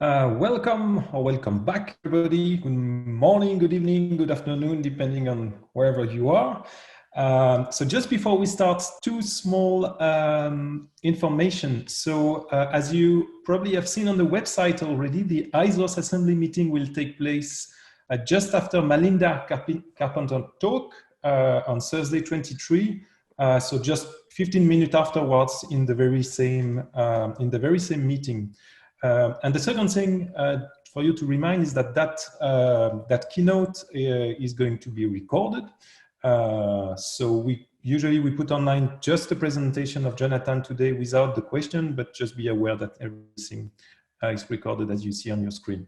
Welcome back, everybody. Good morning, good evening, good afternoon, depending on wherever you are. So just before we start, two small information. So as you probably have seen on the website already, the ISOS assembly meeting will take place just after Melinda Carpenter talk on Thursday 23. So just 15 minutes afterwards in the very same meeting. And the second thing for you to remind is that that keynote is going to be recorded. So we usually put online just the presentation of Jonathan today without the question, but just be aware that everything is recorded as you see on your screen.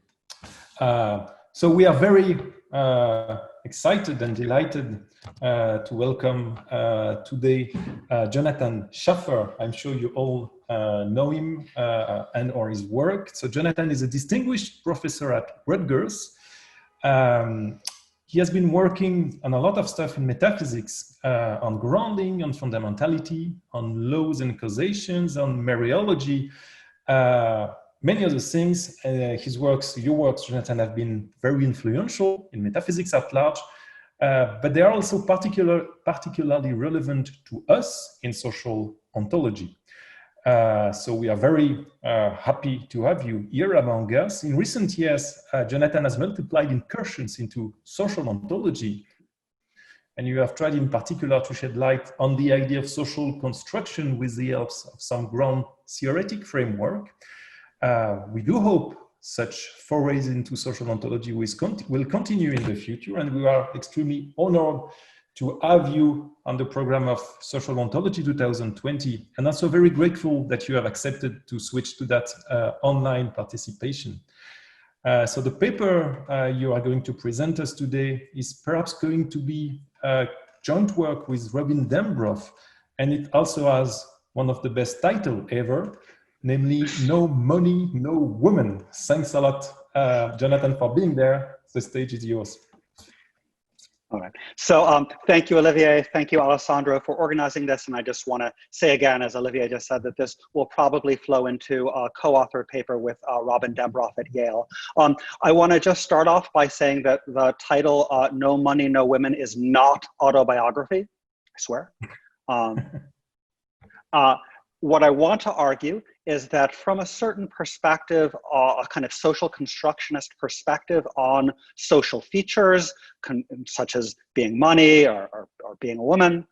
So we are very excited and delighted to welcome today Jonathan Schaffer. I'm sure you all know him and or his work. So Jonathan is a distinguished professor at Rutgers. He has been working on a lot of stuff in metaphysics, on grounding, on fundamentality, on laws and causations, on Mariology, many other things. Your works, Jonathan, have been very influential in metaphysics at large, but they are also particularly relevant to us in social ontology. So we are very happy to have you here among us. In recent years, Jonathan has multiplied incursions into social ontology, and you have tried in particular to shed light on the idea of social construction with the help of some ground theoretic framework. We do hope such forays into social ontology will continue in the future, and we are extremely honored to have you on the program of Social Ontology 2020, and also very grateful that you have accepted to switch to that online participation. So the paper you are going to present us today is perhaps going to be joint work with Robin Dembroff, and it also has one of the best titles ever, namely No Money, No Woman. Thanks a lot, Jonathan, for being there. The stage is yours. All right. So thank you, Olivier. Thank you, Alessandro, for organizing this. And I just want to say again, as Olivier just said, that this will probably flow into a co-authored paper with Robin Dembroff at Yale. I want to just start off by saying that the title, No Money, No Women, is not autobiography, I swear. What I want to argue is that from a certain perspective, a kind of social constructionist perspective on social features, such as being money or being a woman,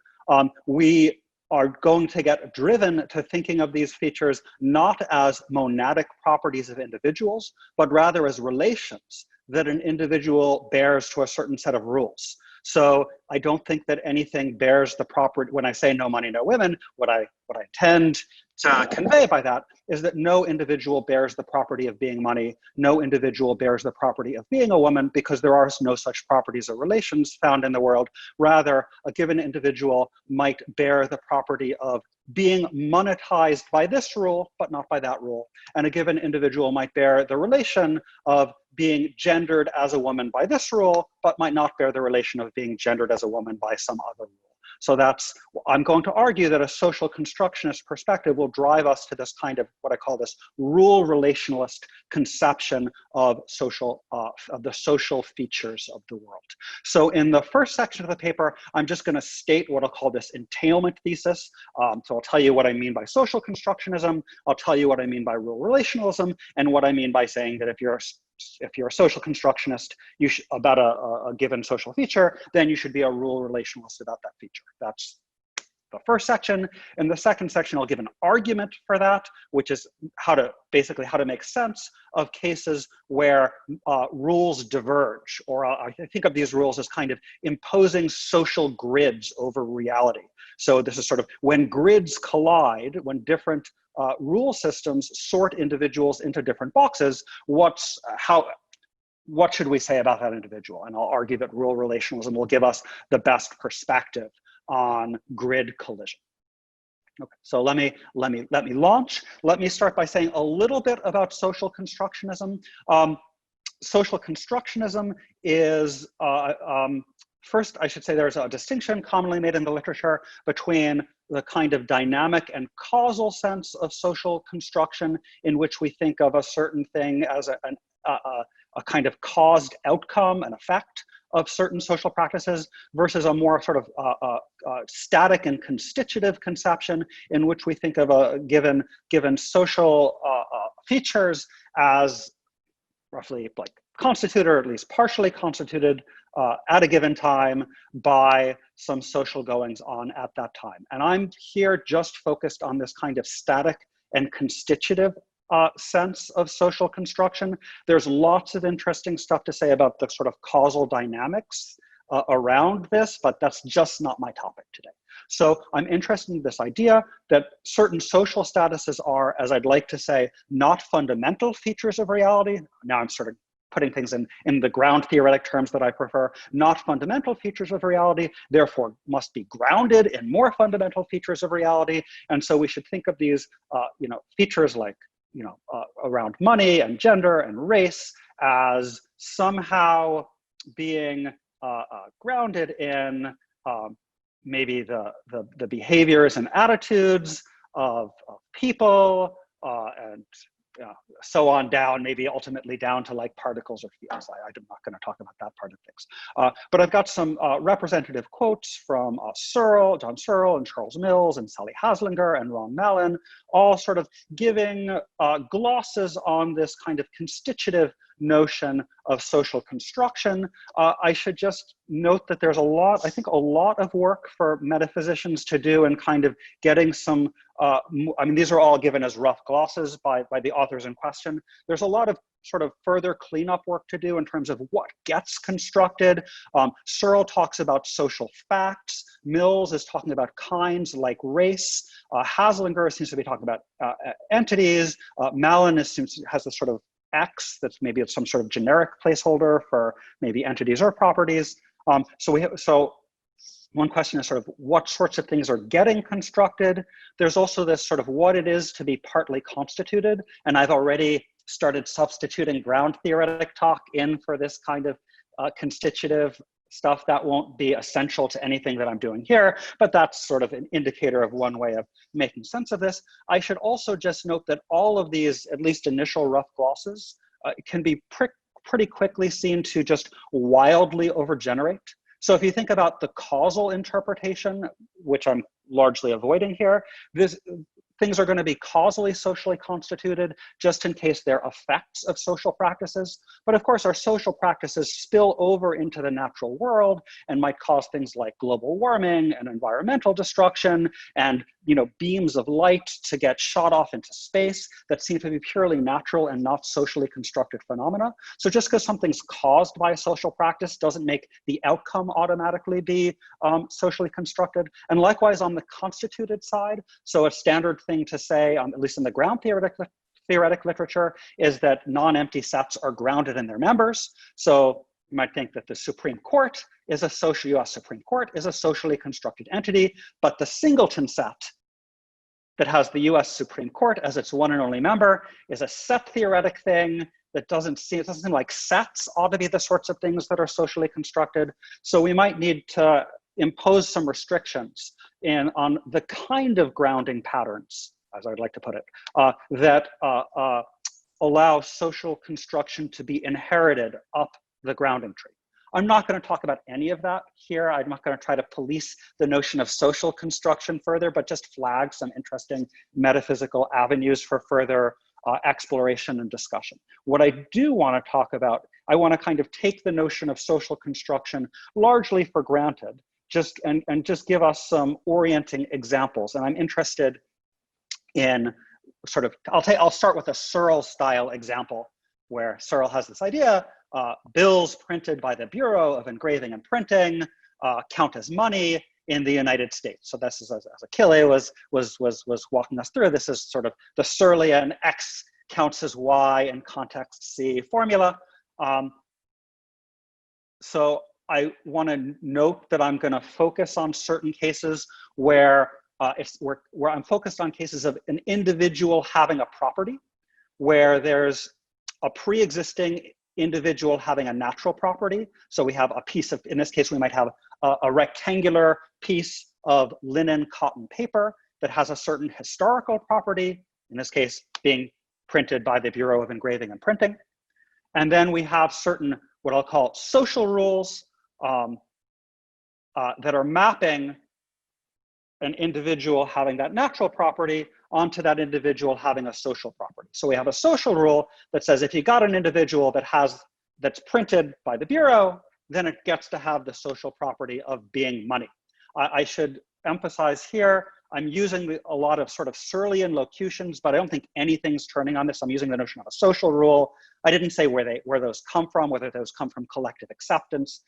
we are going to get driven to thinking of these features not as monadic properties of individuals, but rather as relations that an individual bears to a certain set of rules. So I don't think that anything bears the property. When I say no money, no women, what I intend to convey by that is that no individual bears the property of being money, no individual bears the property of being a woman, because there are no such properties or relations found in the world. Rather, a given individual might bear the property of being monetized by this rule, but not by that rule. And a given individual might bear the relation of being gendered as a woman by this rule, but might not bear the relation of being gendered as a woman by some other rule. So I'm going to argue that a social constructionist perspective will drive us to this kind of what I call this rule relationalist conception of the social features of the world. So in the first section of the paper, I'm just going to state what I'll call this entailment thesis. So I'll tell you what I mean by social constructionism. I'll tell you what I mean by rule relationalism, and what I mean by saying that if you're a social constructionist about a given social feature, then you should be a rule relationalist about that feature. That's the first section. In the second section, I'll give an argument for that, which is basically how to make sense of cases where rules diverge, or I think of these rules as kind of imposing social grids over reality. So this is sort of when grids collide, when different rule systems sort individuals into different boxes, what should we say about that individual? And I'll argue that rule relationalism will give us the best perspective on grid collision. Okay, so let me launch. Let me start by saying a little bit about social constructionism. Social constructionism is first, I should say there's a distinction commonly made in the literature between the kind of dynamic and causal sense of social construction, in which we think of a certain thing as a kind of caused outcome, an effect of certain social practices, versus a more sort of static and constitutive conception, in which we think of a given social features as roughly like constituted, or at least partially constituted, at a given time by some social goings on at that time. And I'm here just focused on this kind of static and constitutive sense of social construction. There's lots of interesting stuff to say about the sort of causal dynamics around this, but that's just not my topic today. So I'm interested in this idea that certain social statuses are, as I'd like to say, not fundamental features of reality. Now I'm sort of putting things in the ground theoretic terms that I prefer, not fundamental features of reality, therefore must be grounded in more fundamental features of reality. And so we should think of these features like around money and gender and race as somehow being grounded in maybe the behaviors and attitudes of people and so on down, maybe ultimately down to like particles or fields. I'm not going to talk about that part of things. But I've got some representative quotes from John Searle and Charles Mills and Sally Haslinger and Ron Mallon, all sort of giving glosses on this kind of constitutive notion of social construction. I should just note that there's a lot of work for metaphysicians to do in kind of getting some, these are all given as rough glosses by the authors in question. There's a lot of sort of further cleanup work to do in terms of what gets constructed. Searle talks about social facts. Mills is talking about kinds like race. Haslinger seems to be talking about entities. Mallon has this sort of X that's maybe it's some sort of generic placeholder for maybe entities or properties. So one question is sort of what sorts of things are getting constructed. There's also this sort of what it is to be partly constituted. And I've already started substituting ground theoretic talk in for this kind of constitutive stuff. That won't be essential to anything that I'm doing here, but that's sort of an indicator of one way of making sense of this. I should also just note that all of these, at least initial rough glosses, can be pretty quickly seen to just wildly overgenerate. So if you think about the causal interpretation, which I'm largely avoiding here, things are going to be causally socially constituted just in case they're effects of social practices. But of course, our social practices spill over into the natural world and might cause things like global warming and environmental destruction and beams of light to get shot off into space that seem to be purely natural and not socially constructed phenomena. So just because something's caused by a social practice doesn't make the outcome automatically be socially constructed. And likewise on the constituted side, so a standard thing to say, at least in the ground theoretic literature, is that non-empty sets are grounded in their members. So you might think that the Supreme Court is US Supreme Court is a socially constructed entity, but the singleton set that has the US Supreme Court as its one and only member is a set theoretic thing that doesn't seem like sets ought to be the sorts of things that are socially constructed. So we might need to impose some restrictions on the kind of grounding patterns, as I'd like to put it, that allow social construction to be inherited up the grounding tree. I'm not going to talk about any of that here. I'm not going to try to police the notion of social construction further, but just flag some interesting metaphysical avenues for further exploration and discussion. What I do want to talk about, I want to kind of take the notion of social construction largely for granted, and just give us some orienting examples. And I'm interested in sort of, I'll start with a Searle style example where Searle has this idea, bills printed by the Bureau of Engraving and Printing count as money in the United States. So this is, as Achille was walking us through, this is sort of the Searlean X counts as Y in context C formula. So I want to note that I'm going to focus on certain cases where I'm focused on cases of an individual having a property where there's a pre-existing individual having a natural property. So we have a piece of, in this case, we might have a rectangular piece of linen cotton paper that has a certain historical property, in this case, being printed by the Bureau of Engraving and Printing. And then we have certain, what I'll call social rules that are mapping an individual having that natural property onto that individual having a social property. So we have a social rule that says if you got an individual that's printed by the Bureau, then it gets to have the social property of being money. I should emphasize here, I'm using a lot of sort of Searlean locutions, but I don't think anything's turning on this. I'm using the notion of a social rule. I didn't say where those come from, whether those come from collective acceptance.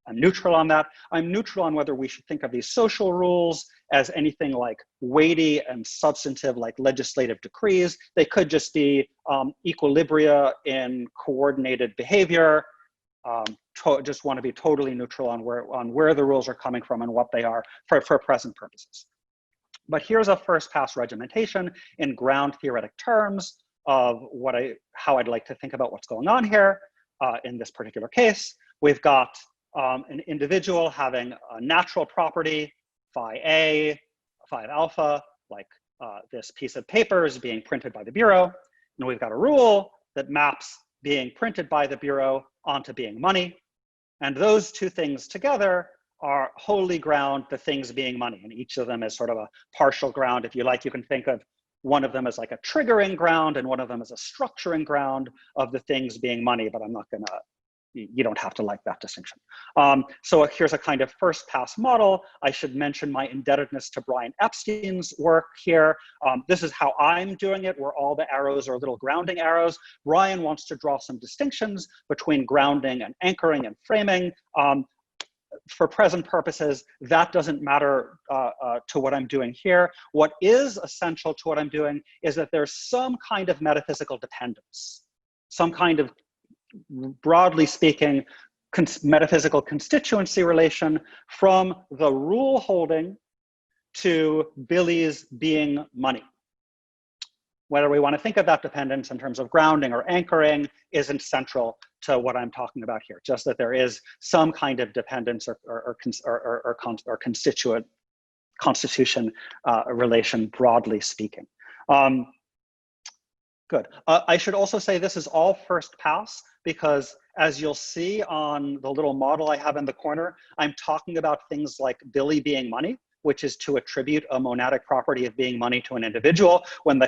I'm neutral on that. I'm neutral on whether we should think of these social rules as anything like weighty and substantive, like legislative decrees. They could just be equilibria in coordinated behavior. Just want to be totally neutral on where the rules are coming from and what they are for present purposes. But here's a first pass regimentation in ground theoretic terms of how I'd like to think about what's going on here. In this particular case, we've got an individual having a natural property, phi A, phi alpha, like this piece of paper is being printed by the Bureau. And we've got a rule that maps being printed by the Bureau onto being money. And those two things together are wholly ground the things being money. And each of them is sort of a partial ground. If you like, you can think of one of them as like a triggering ground and one of them as a structuring ground of the things being money, but I'm not gonna, you don't have to like that distinction. So here's a kind of first pass model. I should mention my indebtedness to Brian Epstein's work here. This is how I'm doing it, where all the arrows are little grounding arrows. Brian wants to draw some distinctions between grounding and anchoring and framing. For present purposes, that doesn't matter to what I'm doing here. What is essential to what I'm doing is that there's some kind of metaphysical dependence, some kind of, broadly speaking, metaphysical constituency relation from the rule holding to Billy's being money. Whether we want to think of that dependence in terms of grounding or anchoring isn't central to what I'm talking about here, just that there is some kind of dependence or constitution relation, broadly speaking. Good. I should also say this is all first pass because as you'll see on the little model I have in the corner, I'm talking about things like Billy being money, which is to attribute a monadic property of being money to an individual, when the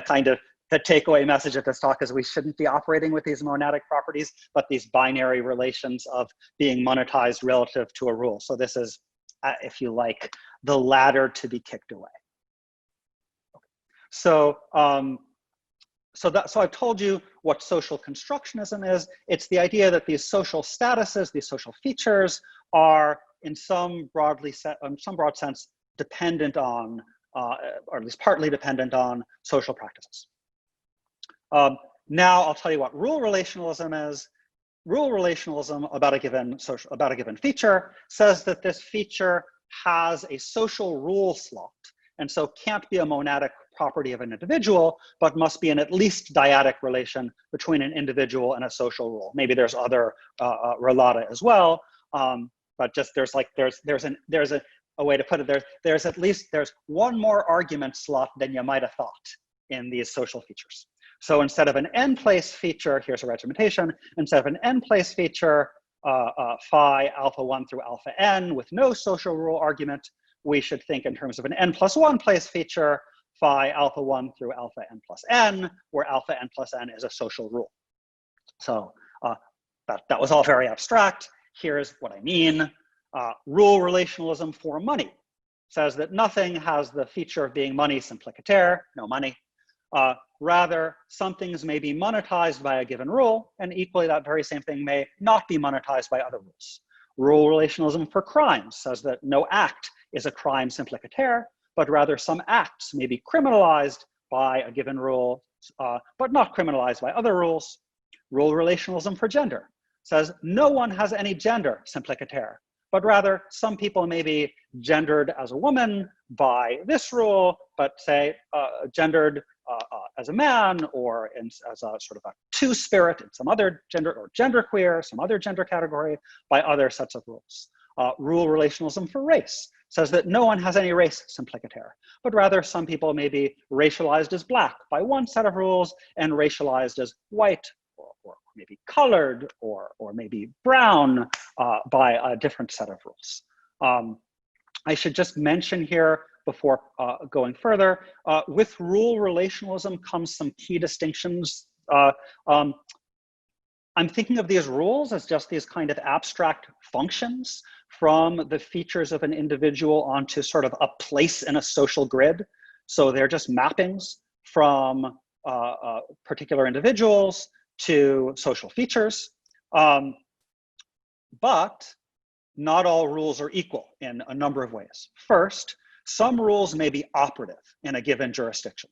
takeaway message of this talk is we shouldn't be operating with these monadic properties, but these binary relations of being monetized relative to a rule. So this is, if you like, the ladder to be kicked away. So, so I've told you what social constructionism is. It's the idea that these social statuses, these social features, are in some broad sense dependent on, or at least partly dependent on, social practices. Now I'll tell you what rule relationalism is. Rule relationalism about a given feature says that this feature has a social rule slot, and so can't be a monadic property of an individual, but must be an at least dyadic relation between an individual and a social rule. Maybe there's other relata as well, but just there's a way to put it. There's one more argument slot than you might have thought in these social features. So instead of an n-place feature, here's a regimentation. Instead of an n-place feature, phi alpha 1 through alpha n with no social rule argument, we should think in terms of an n+1 place feature, phi alpha 1 through alpha n plus n, where alpha n plus n is a social rule. So that was all very abstract. Here's what I mean. Rule relationalism for money says that nothing has the feature of being money simpliciter, no money. Rather, some things may be monetized by a given rule, and equally that very same thing may not be monetized by other rules. Rule relationalism for crimes says that no act is a crime simpliciter, but rather some acts may be criminalized by a given rule, but not criminalized by other rules. Rule relationalism for gender says no one has any gender simpliciter, but rather some people may be gendered as a woman by this rule, but say gendered as a man or as a sort of a two-spirit in some other gender, or genderqueer, some other gender category, by other sets of rules. Rule relationalism for race says that no one has any race simpliciter, but rather some people may be racialized as Black by one set of rules and racialized as white, or maybe colored, or maybe brown by a different set of rules. I should just mention here before going further, with rule relationalism comes some key distinctions. I'm thinking of these rules as just these kind of abstract functions from the features of an individual onto sort of a place in a social grid. So they're just mappings from particular individuals to social features. But not all rules are equal in a number of ways. First, some rules may be operative in a given jurisdiction.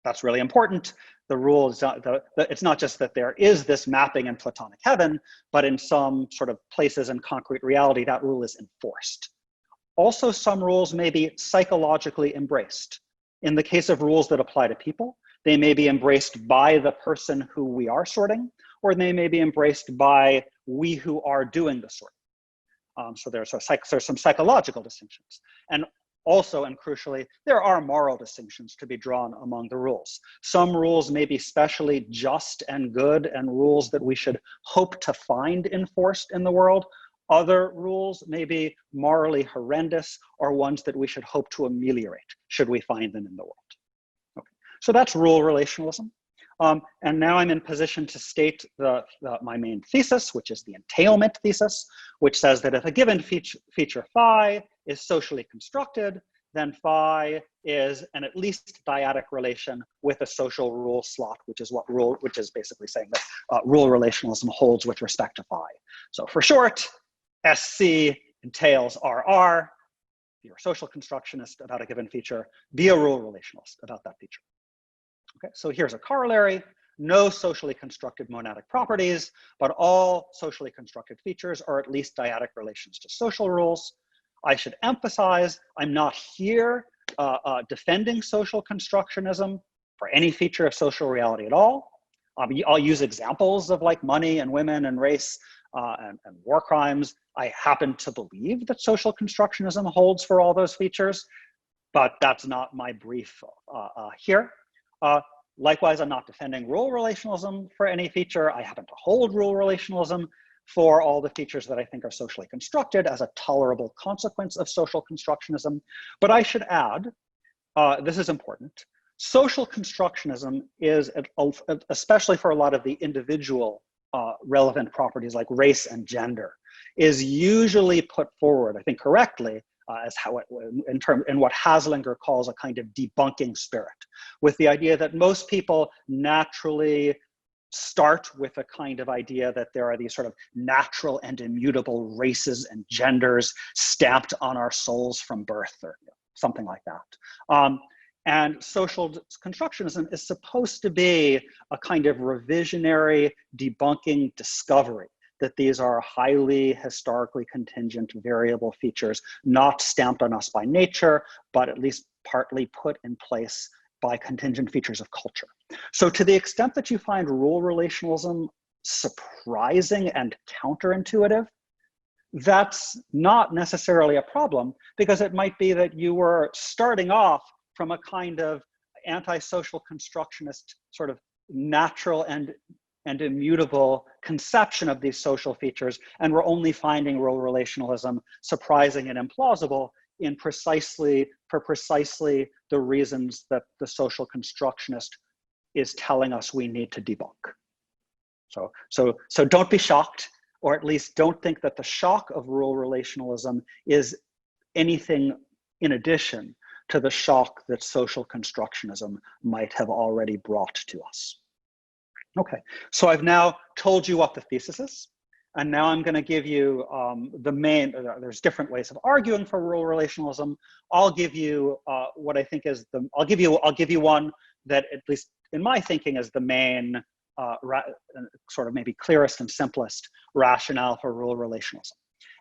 That's really important. The rule is not, it's not just that there is this mapping in Platonic heaven, but in some sort of places in concrete reality, that rule is enforced. Also, some rules may be psychologically embraced. In the case of rules that apply to people, they may be embraced by the person who we are sorting, or they may be embraced by we who are doing the sorting. So there's some psychological distinctions. And also, and crucially, there are moral distinctions to be drawn among the rules. Some rules may be specially just and good and rules that we should hope to find enforced in the world. Other rules may be morally horrendous or ones that we should hope to ameliorate should we find them in the world. Okay. So that's rule relationalism. And now I'm in position to state my main thesis, which is the entailment thesis, which says that if a given feature phi is socially constructed, then phi is an at least dyadic relation with a social rule slot, which is basically saying that rule relationalism holds with respect to phi. So for short, SC entails RR. If you're a social constructionist about a given feature, be a rule relationalist about that feature. Okay, so here's a corollary. No socially constructed monadic properties, but all socially constructed features are at least dyadic relations to social rules. I should emphasize, I'm not here defending social constructionism for any feature of social reality at all. I'll use examples of like money and women and race and war crimes. I happen to believe that social constructionism holds for all those features, but that's not my brief here. Likewise, I'm not defending rule relationalism for any feature. I happen to hold rule relationalism for all the features that I think are socially constructed as a tolerable consequence of social constructionism. But I should add, this is important, social constructionism is, especially for a lot of the individual relevant properties like race and gender, is usually put forward, I think correctly, as how in what Haslinger calls a kind of debunking spirit, with the idea that most people naturally start with a kind of idea that there are these sort of natural and immutable races and genders stamped on our souls from birth, or something like that. And social constructionism is supposed to be a kind of revisionary debunking discovery that these are highly historically contingent variable features, not stamped on us by nature, but at least partly put in place by contingent features of culture. So to the extent that you find rule relationalism surprising and counterintuitive, that's not necessarily a problem, because it might be that you were starting off from a kind of anti-social constructionist sort of natural and immutable conception of these social features, and we're only finding role relationalism surprising and implausible for precisely the reasons that the social constructionist is telling us we need to debunk. So don't be shocked, or at least don't think that the shock of rule relationalism is anything in addition to the shock that social constructionism might have already brought to us. Okay, so I've now told you what the thesis is, and now I'm going to give you the main, there's different ways of arguing for rule relationalism. I'll give you what I think is I'll give you one that, at least in my thinking, is the main sort of maybe clearest and simplest rationale for rule relationalism.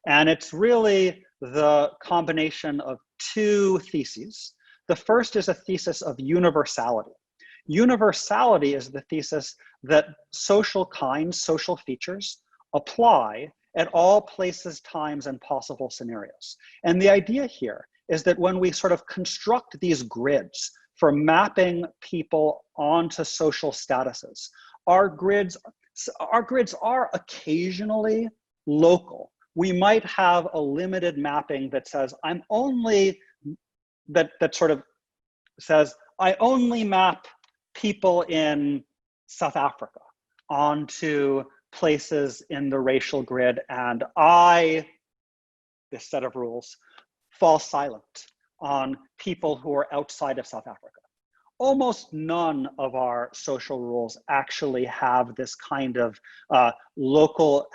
And it's really the combination of two theses. The first is a thesis of universality. Universality is the thesis that social kinds, social features, apply at all places, times, and possible scenarios. And the idea here is that when we sort of construct these grids for mapping people onto social statuses, our grids are occasionally local. We might have a limited mapping that says, I only map people in South Africa onto places in the racial grid, and this set of rules, fall silent on people who are outside of South Africa. Almost none of our social rules actually have this kind of local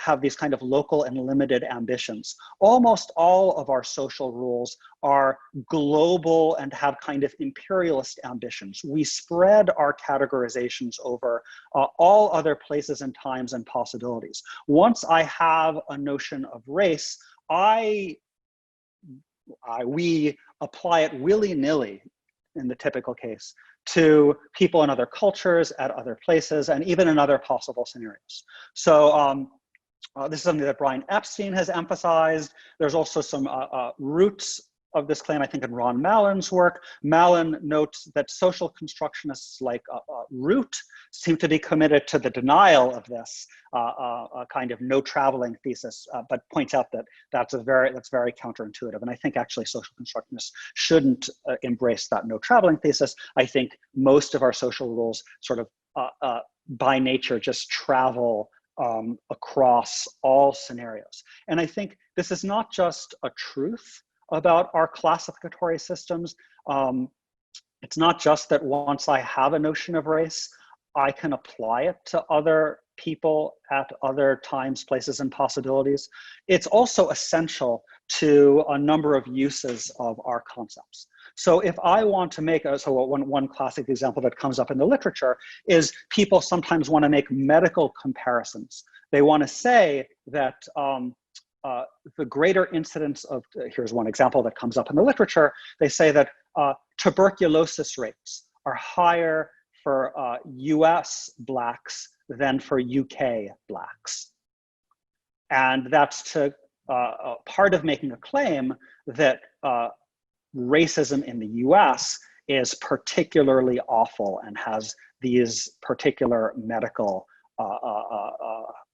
and limited ambitions. Almost all of our social rules are global and have kind of imperialist ambitions. We spread our categorizations over all other places and times and possibilities. Once I have a notion of race, we apply it willy-nilly, in the typical case, to people in other cultures, at other places, and even in other possible scenarios. So this is something that Brian Epstein has emphasized. There's also some roots of this claim, I think, in Ron Mallin's work. Mallin notes that social constructionists like Root seem to be committed to the denial of this kind of no traveling thesis, but points out that that's very counterintuitive. And I think actually social constructionists shouldn't embrace that no traveling thesis. I think most of our social rules sort of by nature just travel across all scenarios. And I think this is not just a truth about our classificatory systems. It's not just that once I have a notion of race, I can apply it to other people at other times, places, and possibilities. It's also essential to a number of uses of our concepts. So if I want to make, one classic example that comes up in the literature is people sometimes want to make medical comparisons. They want to say that the greater incidence of, here's one example that comes up in the literature, they say that tuberculosis rates are higher for US Blacks than for UK Blacks. And that's to part of making a claim that racism in the US is particularly awful and has these particular medical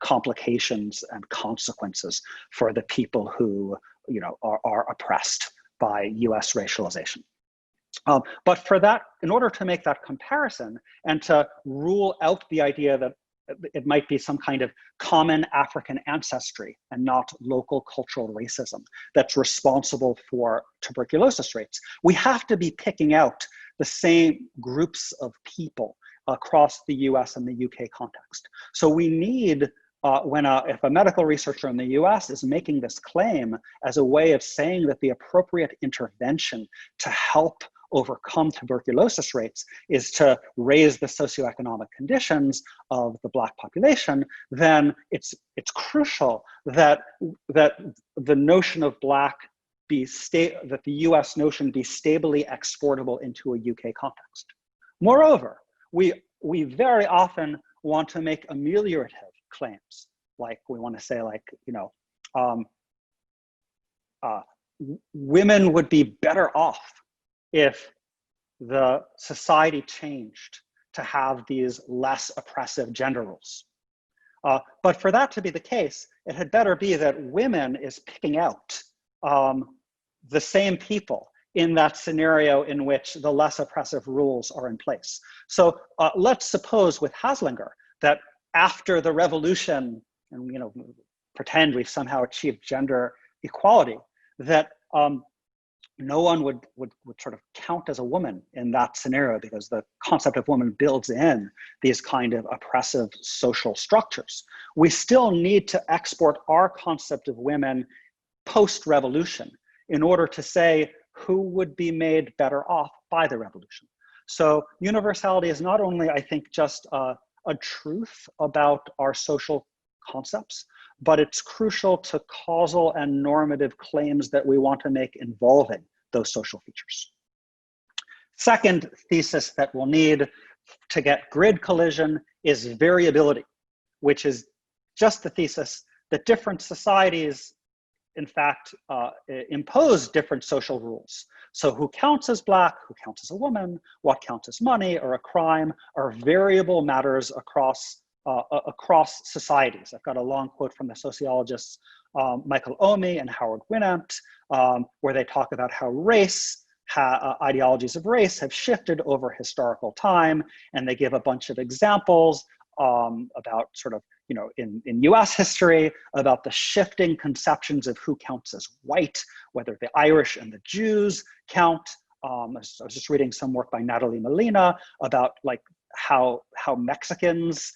complications and consequences for the people who are oppressed by US racialization. But for that, in order to make that comparison and to rule out the idea that it might be some kind of common African ancestry and not local cultural racism that's responsible for tuberculosis rates, we have to be picking out the same groups of people across the US and the UK context. So we need, if a medical researcher in the US is making this claim as a way of saying that the appropriate intervention to help overcome tuberculosis rates is to raise the socioeconomic conditions of the Black population, then it's crucial that the notion of Black that the US notion be stably exportable into a UK context. Moreover, we very often want to make ameliorative claims, like we want to say, like, women would be better off if the society changed to have these less oppressive gender roles. But for that to be the case, it had better be that women is picking out the same people in that scenario in which the less oppressive rules are in place. So let's suppose with Haslinger that after the revolution, and pretend we've somehow achieved gender equality, that no one would sort of count as a woman in that scenario, because the concept of woman builds in these kind of oppressive social structures. We still need to export our concept of women post-revolution in order to say who would be made better off by the revolution. So universality is not only, I think, just a truth about our social concepts, but it's crucial to causal and normative claims that we want to make involving those social features. Second thesis that we'll need to get grid collision is variability, which is just the thesis that different societies, in fact, impose different social rules. So who counts as Black, who counts as a woman, what counts as money or a crime are variable matters across societies. I've got a long quote from the sociologists Michael Omi and Howard Winant, where they talk about how race, ideologies of race have shifted over historical time, and they give a bunch of examples about sort of, in US history, about the shifting conceptions of who counts as white, whether the Irish and the Jews count. I was just reading some work by Natalie Molina about like how Mexicans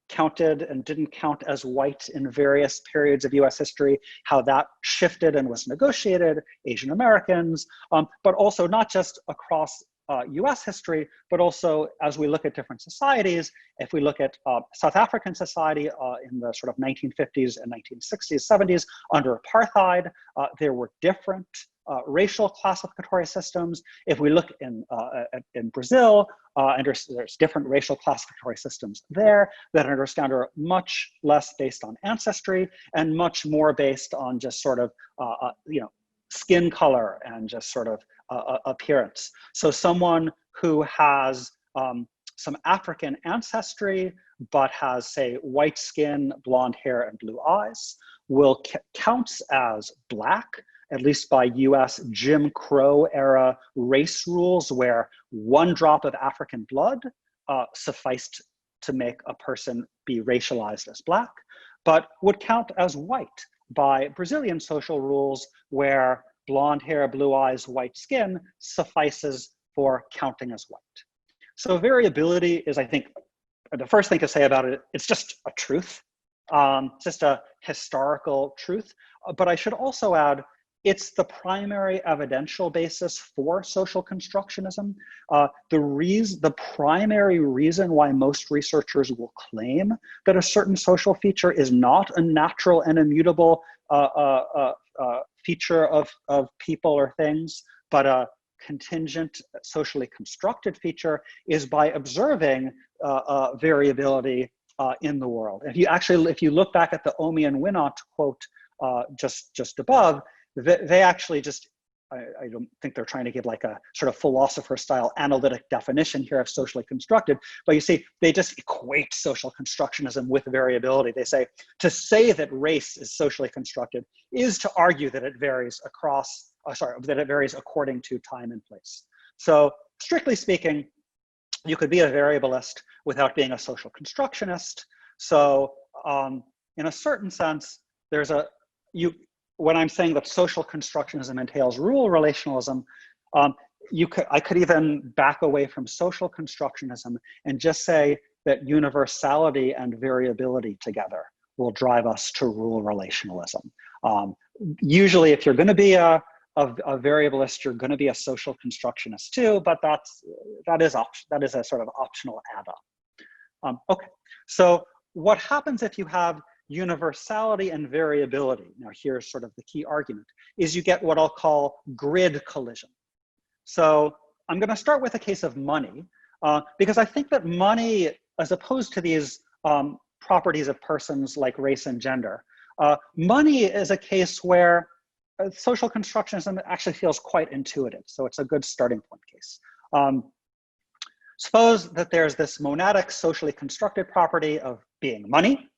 counted and didn't count as white in various periods of US history, how that shifted and was negotiated, Asian Americans, but also not just across US history, but also as we look at different societies. If we look at South African society in the sort of 1950s and 1960s, 70s, under apartheid, there were different racial classificatory systems. If we look in Brazil, there's different racial classificatory systems there that I understand are much less based on ancestry and much more based on just sort of, skin color and just sort of appearance. So someone who has some African ancestry, but has, say, white skin, blonde hair, and blue eyes, will counts as Black, at least by US Jim Crow era race rules, where one drop of African blood sufficed to make a person be racialized as Black, but would count as white by Brazilian social rules, where blonde hair, blue eyes, white skin suffices for counting as white. So variability is, I think, the first thing to say about it, it's just a truth, just a historical truth. But I should also add, it's the primary evidential basis for social constructionism. The primary reason why most researchers will claim that a certain social feature is not a natural and immutable feature of people or things, but a contingent, socially constructed feature, is by observing variability in the world. If you look back at the Omi and Winant quote just above, they actually just, I don't think they're trying to give like a sort of philosopher style analytic definition here of socially constructed, but you see, they just equate social constructionism with variability. They say, to say that race is socially constructed is to argue that it varies that it varies according to time and place. So strictly speaking, you could be a variablist without being a social constructionist. So in a certain sense, when I'm saying that social constructionism entails rule relationalism, I could even back away from social constructionism and just say that universality and variability together will drive us to rule relationalism. Usually, if you're going to be a variablist, you're going to be a social constructionist too, but that is a sort of optional add-on. Okay, so what happens if you have universality and variability? Now here's sort of the key argument, is you get what I'll call grid collision. So I'm going to start with a case of money, because I think that money, as opposed to these properties of persons like race and gender, money is a case where social constructionism actually feels quite intuitive. So it's a good starting point case. Suppose that there's this monadic socially constructed property of being money,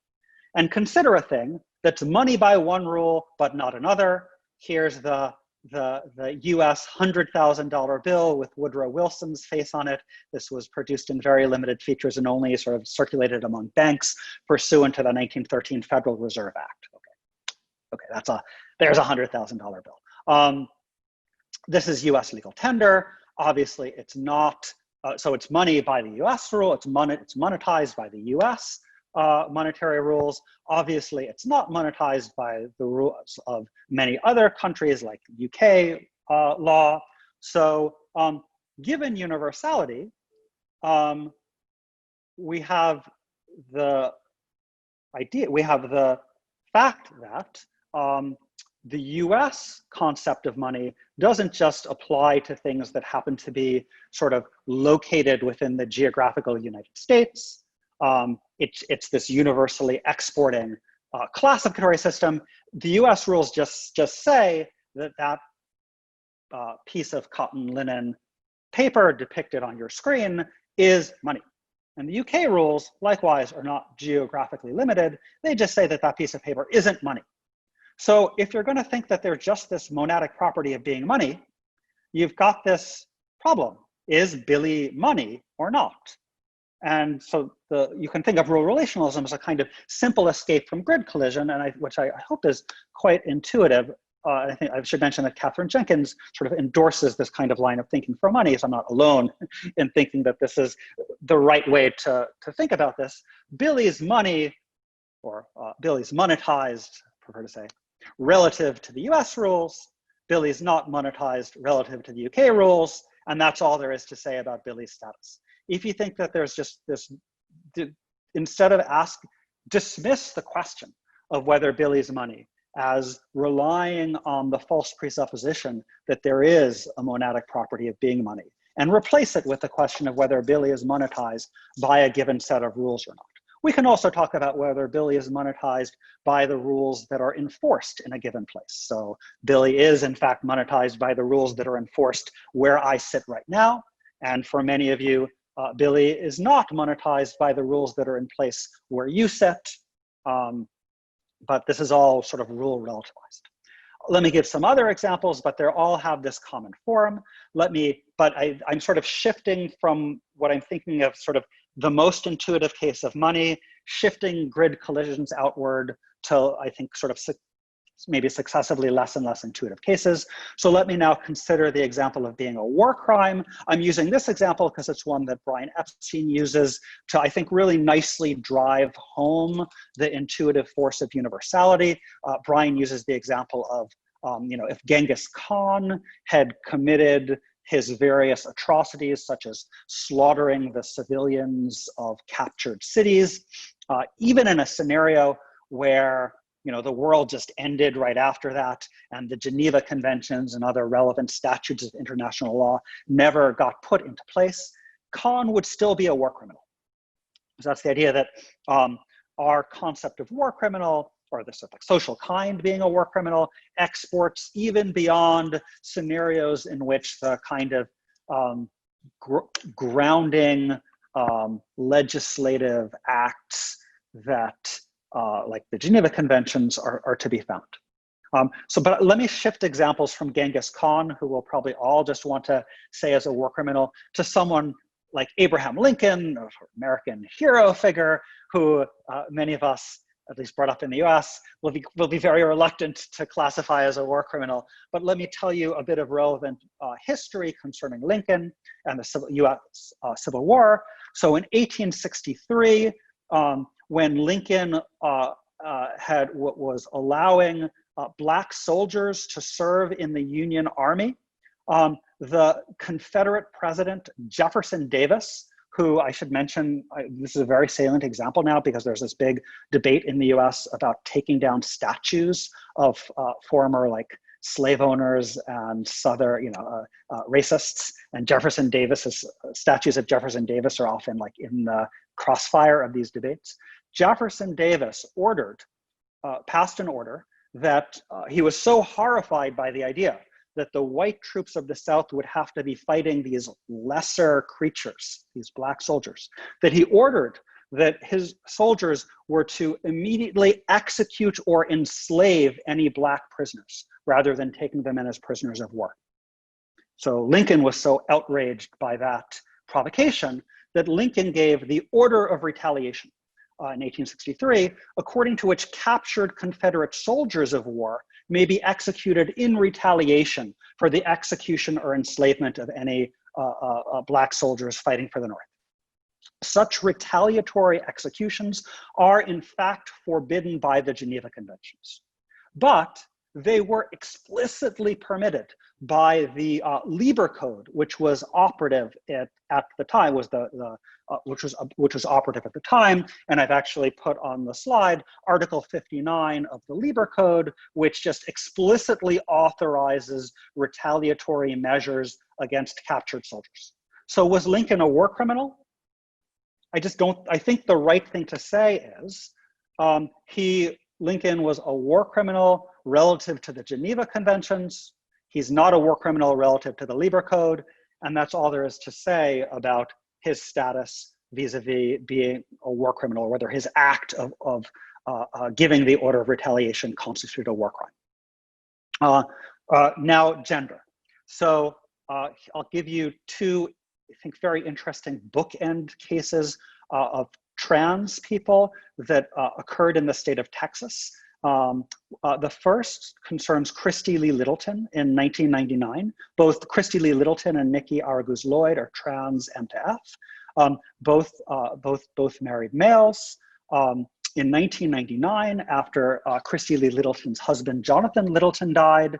and consider a thing that's money by one rule, but not another. Here's the US $100,000 bill with Woodrow Wilson's face on it. This was produced in very limited features and only sort of circulated among banks pursuant to the 1913 Federal Reserve Act. Okay, there's a $100,000 bill. This is US legal tender. Obviously, it's not, so it's money by the US rule, it's monetized by the US monetary rules. Obviously, it's not monetized by the rules of many other countries like UK law. So given universality, we have the fact that the US concept of money doesn't just apply to things that happen to be sort of located within the geographical United States. It's this universally exporting classificatory system. The US rules just say that that piece of cotton, linen, paper depicted on your screen is money. And the UK rules, likewise, are not geographically limited. They just say that that piece of paper isn't money. So if you're going to think that they're just this monadic property of being money, you've got this problem. Is Billy money or not? And so you can think of rule relationalism as a kind of simple escape from grid collision, and which I hope is quite intuitive. I think I should mention that Katherine Jenkins sort of endorses this kind of line of thinking for money, so I'm not alone in thinking that this is the right way to think about this. Billy's money, or Billy's monetized, I prefer to say, relative to the US rules. Billy's not monetized relative to the UK rules, and that's all there is to say about Billy's status. If you think that there's just this, instead of dismiss the question of whether Billy's money as relying on the false presupposition that there is a monadic property of being money, and replace it with the question of whether Billy is monetized by a given set of rules or not. We can also talk about whether Billy is monetized by the rules that are enforced in a given place. So Billy is in fact monetized by the rules that are enforced where I sit right now. And for many of you, Billy is not monetized by the rules that are in place where you sit. But this is all sort of rule relativized. Let me give some other examples, but they all have this common form. I'm sort of shifting from what I'm thinking of sort of the most intuitive case of money, shifting grid collisions outward to, I think, sort of maybe successively less and less intuitive cases. So let me now consider the example of being a war crime. I'm using this example because it's one that Brian Epstein uses to, I think, really nicely drive home the intuitive force of universality. Brian uses the example of, if Genghis Khan had committed his various atrocities, such as slaughtering the civilians of captured cities, even in a scenario where the world just ended right after that, and the Geneva Conventions and other relevant statutes of international law never got put into place, Khan would still be a war criminal. So that's the idea that our concept of war criminal, or the sort of social kind being a war criminal, exports even beyond scenarios in which the kind of grounding legislative acts that like the Geneva Conventions are to be found. But let me shift examples from Genghis Khan, who we'll probably all just want to say as a war criminal, to someone like Abraham Lincoln, an American hero figure, who many of us, at least brought up in the US, will be very reluctant to classify as a war criminal. But let me tell you a bit of relevant history concerning Lincoln and the US Civil War. So in 1863, when Lincoln was allowing Black soldiers to serve in the Union Army, the Confederate President Jefferson Davis, who I should mention, this is a very salient example now because there's this big debate in the US about taking down statues of former slave owners and Southern, racists, and Jefferson Davis's statues of Jefferson Davis are often in the crossfire of these debates. Jefferson Davis passed an order that he was so horrified by the idea that the white troops of the South would have to be fighting these lesser creatures, these Black soldiers, that he ordered that his soldiers were to immediately execute or enslave any Black prisoners rather than taking them in as prisoners of war. So Lincoln was so outraged by that provocation that Lincoln gave the order of retaliation in 1863, according to which captured Confederate soldiers of war may be executed in retaliation for the execution or enslavement of any Black soldiers fighting for the North. Such retaliatory executions are in fact forbidden by the Geneva Conventions. But they were explicitly permitted by the Lieber Code, which was operative at the time, which was operative at the time. And I've actually put on the slide Article 59 of the Lieber Code, which just explicitly authorizes retaliatory measures against captured soldiers. So was Lincoln a war criminal? I think the right thing to say is Lincoln was a war criminal relative to the Geneva Conventions. He's not a war criminal relative to the Lieber Code. And that's all there is to say about his status vis-a-vis being a war criminal, or whether his act of giving the order of retaliation constituted a war crime. Now, gender. So I'll give you two, I think, very interesting bookend cases of trans people that occurred in the state of Texas. The first concerns Christy Lee Littleton in 1999. Both Christy Lee Littleton and Nikki Argus Lloyd are trans M/F. Both married males. In 1999, after Christy Lee Littleton's husband, Jonathan Littleton, died,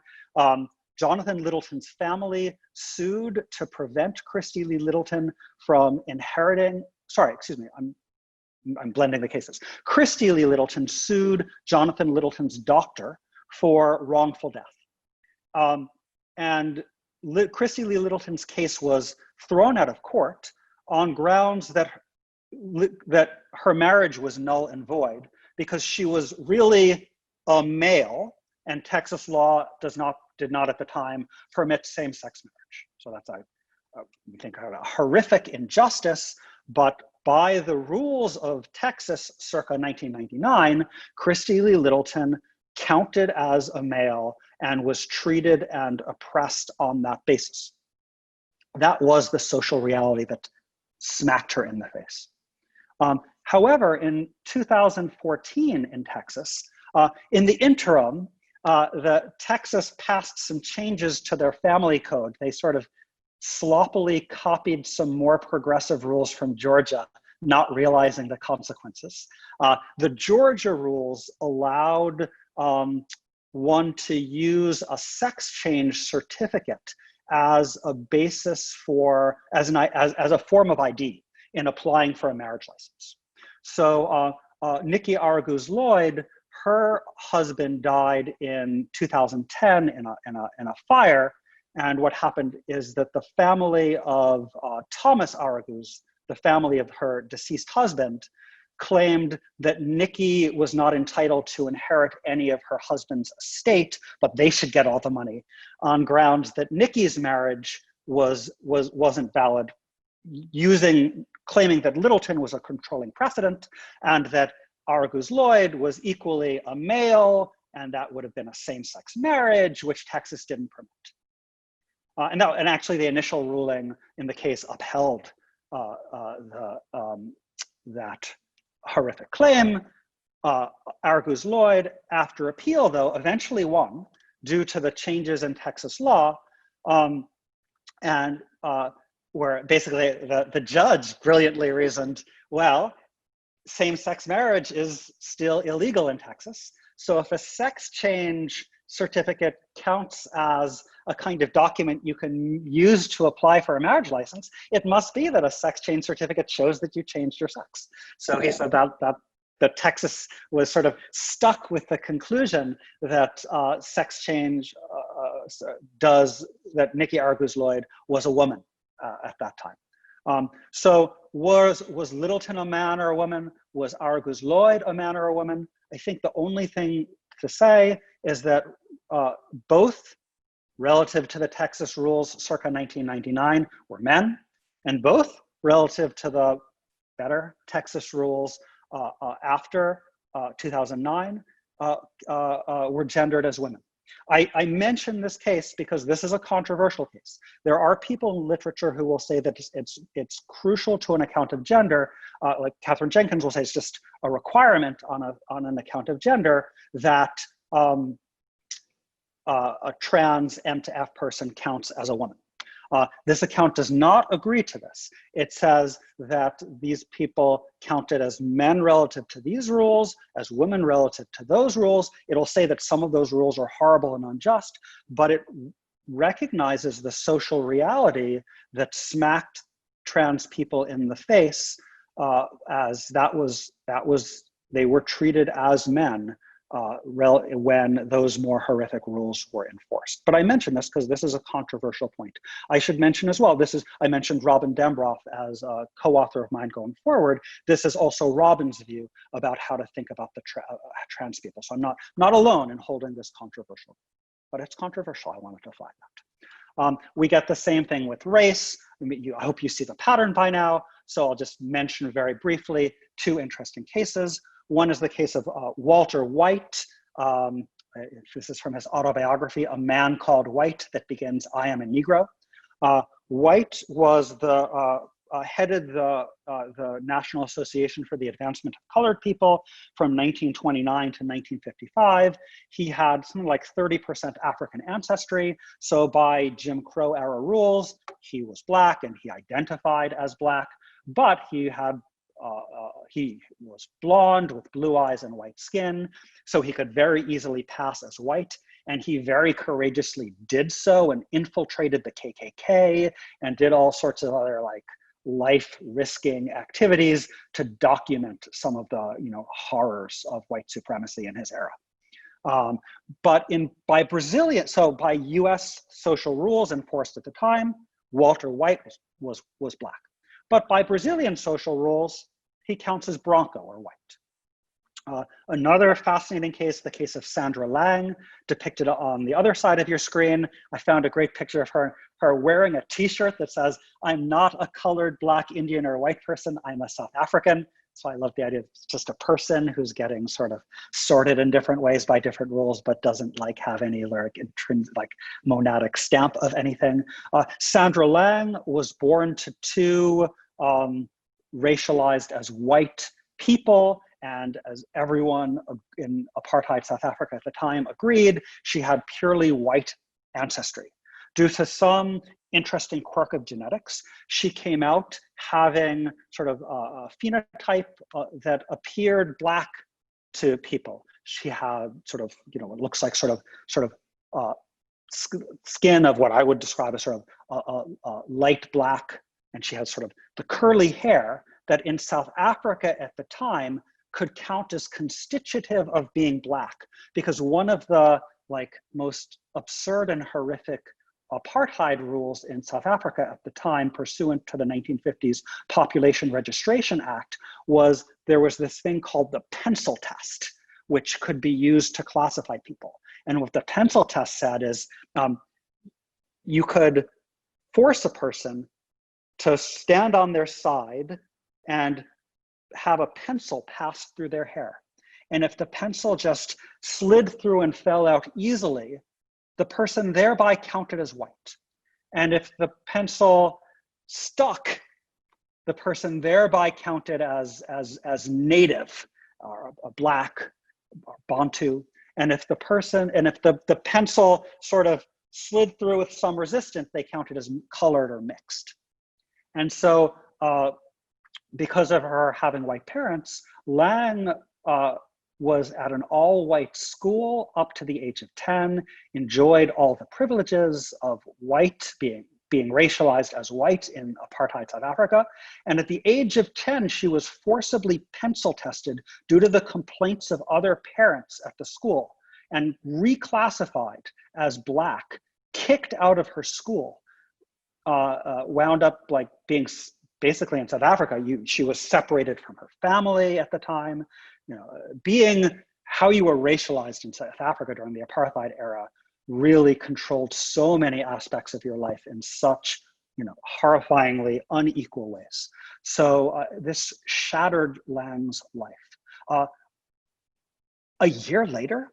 Jonathan Littleton's family sued to prevent Christy Lee Littleton from inheriting, sorry, excuse me, I'm blending the cases. Christy Lee Littleton sued Jonathan Littleton's doctor for wrongful death. And Christy Lee Littleton's case was thrown out of court on grounds that her marriage was null and void because she was really a male, and Texas law did not at the time permit same-sex marriage. So that's, I think, a horrific injustice, but by the rules of Texas circa 1999, Christy Lee Littleton counted as a male and was treated and oppressed on that basis. That was the social reality that smacked her in the face. However, in 2014 in Texas, in the interim, Texas passed some changes to their family code. They sort of sloppily copied some more progressive rules from Georgia, not realizing the consequences. The Georgia rules allowed one to use a sex change certificate as a basis for, as a form of ID in applying for a marriage license. So Nikki Argus Lloyd, her husband died in 2010 in a fire. And what happened is that the family of Thomas Argus, the family of her deceased husband, claimed that Nikki was not entitled to inherit any of her husband's estate, but they should get all the money, on grounds that Nikki's marriage wasn't valid, claiming that Littleton was a controlling precedent, and that Argus Lloyd was equally a male, and that would have been a same-sex marriage, which Texas didn't permit. And actually, the initial ruling in the case upheld that horrific claim. Argus Lloyd, after appeal, though, eventually won due to the changes in Texas law, and where basically the judge brilliantly reasoned, well, same-sex marriage is still illegal in Texas. So if a sex change certificate counts as a kind of document you can use to apply for a marriage license, it must be that a sex change certificate shows that you changed your sex. So he said that Texas was sort of stuck with the conclusion that sex change that Nikki Argus Lloyd was a woman at that time. So was Littleton a man or a woman? Was Argus Lloyd a man or a woman? I think the only thing to say is that both, relative to the Texas rules circa 1999, were men, and both, relative to the better Texas rules after 2009, were gendered as women. I mention this case because this is a controversial case. There are people in literature who will say that it's crucial to an account of gender, like Catherine Jenkins will say it's just a requirement on an account of gender that a trans M to F person counts as a woman. This account does not agree to this. It says that these people counted as men relative to these rules, as women relative to those rules. It'll say that some of those rules are horrible and unjust, but it recognizes the social reality that smacked trans people in the face, as they were treated as men when those more horrific rules were enforced. But I mention this because this is a controversial point. I should mention as well, I mentioned Robin Dembroff as a co-author of mine going forward. This is also Robin's view about how to think about the trans people. So I'm not alone in holding this controversial, but it's controversial. I wanted to flag that. We get the same thing with race. I hope you see the pattern by now. So I'll just mention very briefly two interesting cases. One is the case of Walter White. This is from his autobiography, A Man Called White, that begins, "I am a Negro." White was headed the National Association for the Advancement of Colored People from 1929 to 1955. He had something like 30% African ancestry. So by Jim Crow era rules, he was Black and he identified as Black, but he was blonde with blue eyes and white skin, so he could very easily pass as white. And he very courageously did so and infiltrated the KKK and did all sorts of other life-risking activities to document some of the horrors of white supremacy in his era. But by US social rules enforced at the time, Walter White was Black. But by Brazilian social rules, he counts as Bronco or white. Another fascinating case, the case of Sandra Lang, depicted on the other side of your screen. I found a great picture of her wearing a t-shirt that says, "I'm not a colored Black, Indian, or white person, I'm a South African." So I love the idea of just a person who's getting sort of sorted in different ways by different rules, but doesn't have any intrinsic monadic stamp of anything. Sandra Lang was born to two racialized as white people, and as everyone in apartheid South Africa at the time agreed, she had purely white ancestry. Due to some interesting quirk of genetics, she came out having sort of a phenotype that appeared Black to people. She had sort of, it looks like sort of skin of what I would describe as sort of light Black, and she had sort of the curly hair that in South Africa at the time could count as constitutive of being Black, because one of the most absurd and horrific apartheid rules in South Africa at the time, pursuant to the 1950s Population Registration Act, was there was this thing called the pencil test, which could be used to classify people. And what the pencil test said is you could force a person to stand on their side and have a pencil pass through their hair. And if the pencil just slid through and fell out easily, the person thereby counted as white. And if the pencil stuck, the person thereby counted as native, or a Black, or Bantu. And if the pencil sort of slid through with some resistance, they counted as colored or mixed. And so because of her having white parents, Lang was at an all-white school up to the age of 10, enjoyed all the privileges of white, being racialized as white in apartheid South Africa. And at the age of 10, she was forcibly pencil tested due to the complaints of other parents at the school and reclassified as Black, kicked out of her school, wound up being basically in South Africa, she was separated from her family at the time. Being how you were racialized in South Africa during the apartheid era really controlled so many aspects of your life in such, horrifyingly unequal ways. So this shattered Lang's life. A year later,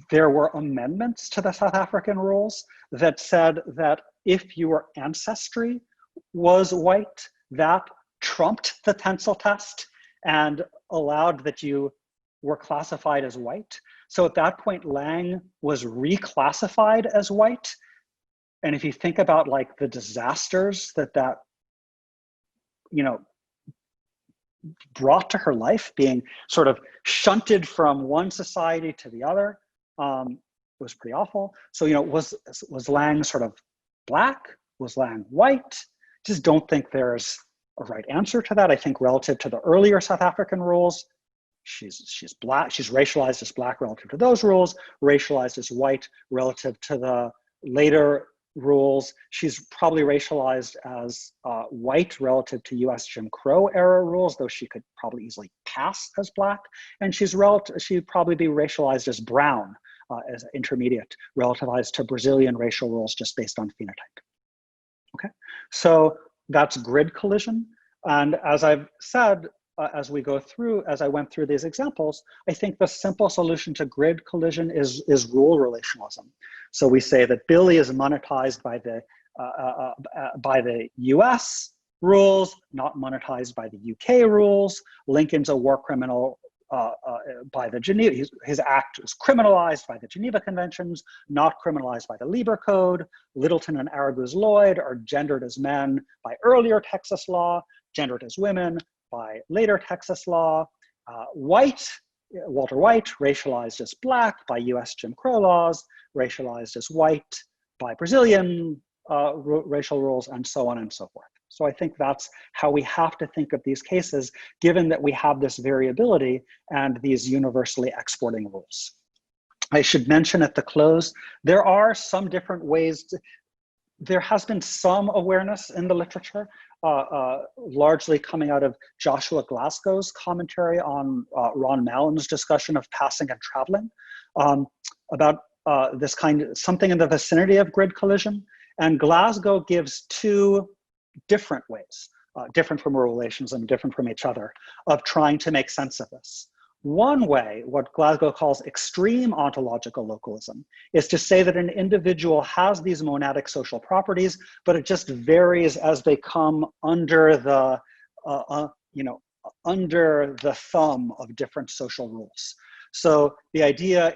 there were amendments to the South African rules that said that if your ancestry was white, that trumped the pencil test and allowed that you were classified as white. So at that point, Lang was reclassified as white, And if you think about like the disasters that you know, brought to her life, being sort of shunted from one society to the other, it was pretty awful. So, you know, was Lang sort of black? Was Lang white? Just don't think there's a right answer to that. I think relative to the earlier South African rules, she's black, she's racialized as black relative to those rules, racialized as white relative to the later rules. She's probably racialized as white relative to US Jim Crow era rules, though she could probably easily pass as black. And she'd probably be racialized as brown, as intermediate, relativized to Brazilian racial rules just based on phenotype. Okay, so that's grid collision. And as I've said, as I went through these examples, I think the simple solution to grid collision is rule relationalism. So we say that Billy is monetized by the US rules, not monetized by the UK rules. Lincoln's a war criminal by the Geneva, his act is criminalized by the Geneva Conventions, not criminalized by the Lieber Code. Littleton and Araguz Lloyd are gendered as men by earlier Texas law, gendered as women by later Texas law. Walter White, racialized as black by US Jim Crow laws, racialized as white by Brazilian racial rules, and so on and so forth. So I think that's how we have to think of these cases, given that we have this variability and these universally exporting rules. I should mention at the close, there are some different ways there has been some awareness in the literature, largely coming out of Joshua Glasgow's commentary on Ron Mallin's discussion of passing and traveling, about this something in the vicinity of grid collision. And Glasgow gives two different ways, different from relations and different from each other, of trying to make sense of this. One way, what Glasgow calls extreme ontological localism, is to say that an individual has these monadic social properties, but it just varies as they come under the, under the thumb of different social rules. So the idea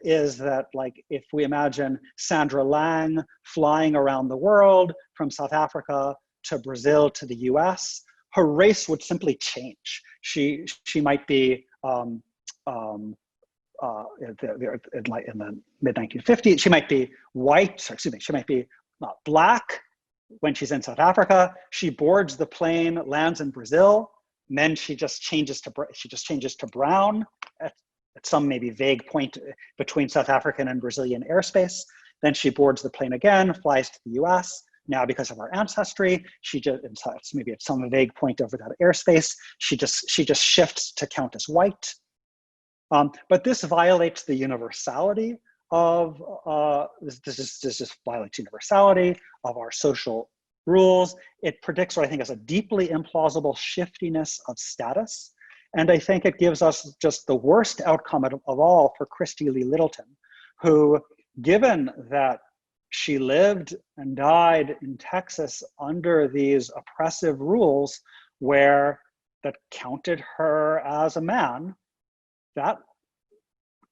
is that, like, if we imagine Sandra Lang flying around the world from South Africa to Brazil to the US, her race would simply change. She might be in the mid-1950s, she might be white, she might be black when she's in South Africa. She boards the plane, lands in Brazil, and then she just changes to brown at some maybe vague point between South African and Brazilian airspace. Then she boards the plane again, flies to the US. Now, because of her ancestry, maybe at some vague point over that airspace, she just shifts to count as white. But this violates the universality of this just violates universality of our social rules. It predicts what I think is a deeply implausible shiftiness of status, and I think it gives us just the worst outcome of all for Christy Lee Littleton, who, given that she lived and died in Texas under these oppressive rules that counted her as a man, that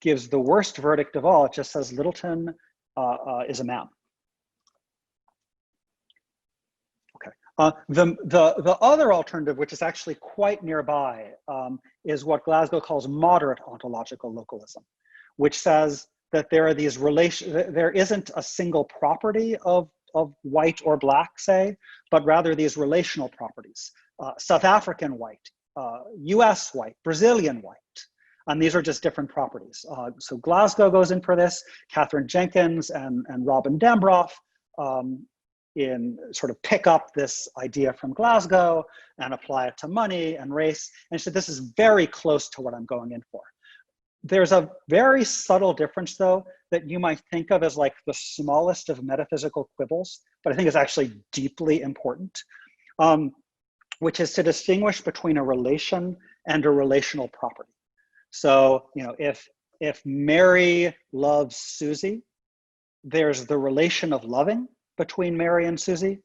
gives the worst verdict of all. It just says Littleton is a man. Okay. The other alternative, which is actually quite nearby, is what Glasgow calls moderate ontological localism, which says that there are these there isn't a single property of white or black, say, but rather these relational properties. South African white, US white, Brazilian white, and these are just different properties. So Glasgow goes in for this, Catherine Jenkins and Robin Dambroff sort of pick up this idea from Glasgow and apply it to money and race, and so this is very close to what I'm going in for. There's a very subtle difference, though, that you might think of as like the smallest of metaphysical quibbles, but I think is actually deeply important, which is to distinguish between a relation and a relational property. So, if Mary loves Susie, there's the relation of loving between Mary and Susie,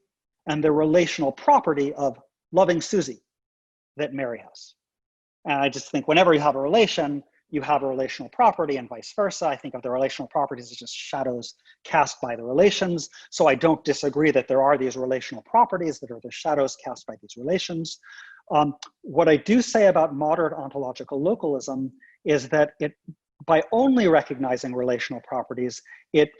and the relational property of loving Susie that Mary has. And I just think whenever you have a relation, you have a relational property and vice versa. I think of the relational properties as just shadows cast by the relations. So I don't disagree that there are these relational properties that are the shadows cast by these relations. What I do say about moderate ontological localism is that by only recognizing relational properties, it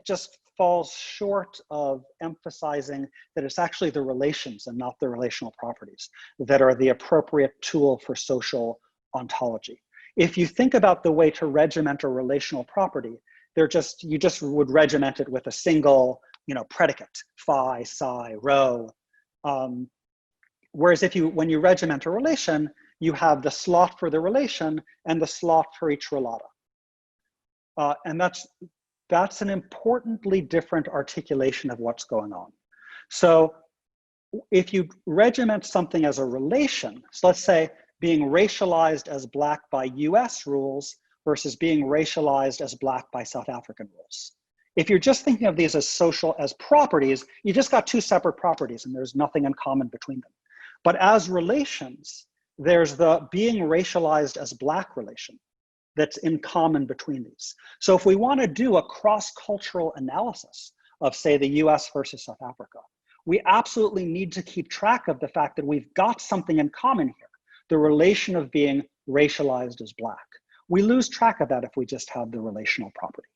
just falls short of emphasizing that it's actually the relations and not the relational properties that are the appropriate tool for social ontology. If you think about the way to regiment a relational property, you just would regiment it with a single, predicate, phi, psi, rho. Whereas when you regiment a relation, you have the slot for the relation and the slot for each relata. And that's an importantly different articulation of what's going on. So if you regiment something as a relation, so let's say being racialized as Black by US rules versus being racialized as Black by South African rules. If you're just thinking of these as properties, you just got two separate properties and there's nothing in common between them. But as relations, there's the being racialized as Black relation that's in common between these. So if we want to do a cross-cultural analysis of, say, the US versus South Africa, we absolutely need to keep track of the fact that we've got something in common here, the relation of being racialized as Black. We lose track of that if we just have the relational property.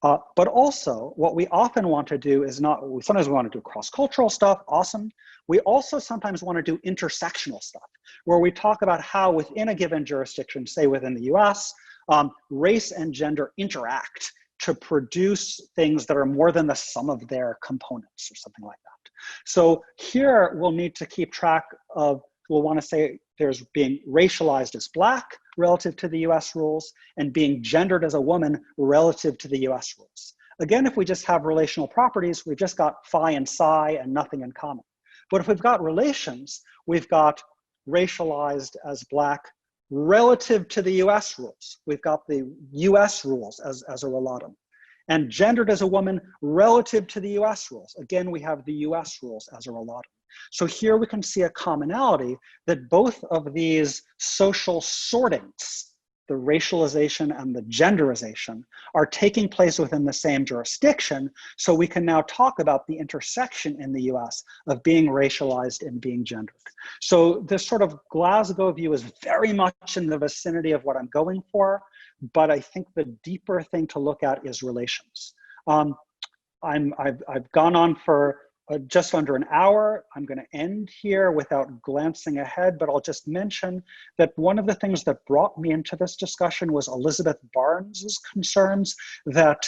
But also, what we often want to do is sometimes we want to do cross-cultural stuff, awesome. We also sometimes want to do intersectional stuff, where we talk about how within a given jurisdiction, say within the US, race and gender interact to produce things that are more than the sum of their components or something like that. So here we'll need to keep track of, we'll want to say there's being racialized as Black relative to the US rules and being gendered as a woman relative to the US rules. Again, if we just have relational properties, we've just got phi and psi and nothing in common. But if we've got relations, we've got racialized as Black relative to the US rules. We've got the US rules as a relatum. And gendered as a woman relative to the US rules. Again, we have the US rules as a relatum. So here we can see a commonality that both of these social sortings, the racialization and the genderization, are taking place within the same jurisdiction. So we can now talk about the intersection in the US of being racialized and being gendered. So this sort of Glasgow view is very much in the vicinity of what I'm going for, but I think the deeper thing to look at is relations. I've gone on for just under an hour. I'm going to end here without glancing ahead, but I'll just mention that one of the things that brought me into this discussion was Elizabeth Barnes's concerns that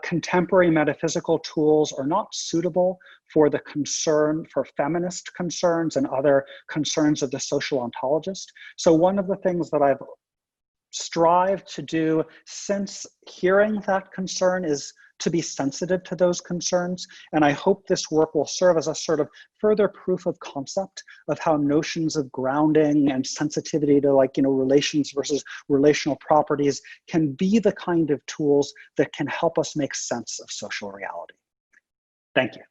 contemporary metaphysical tools are not suitable for the concern for feminist concerns and other concerns of the social ontologist. So one of the things that I've strived to do since hearing that concern is to be sensitive to those concerns. And I hope this work will serve as a sort of further proof of concept of how notions of grounding and sensitivity to relations versus relational properties can be the kind of tools that can help us make sense of social reality. Thank you.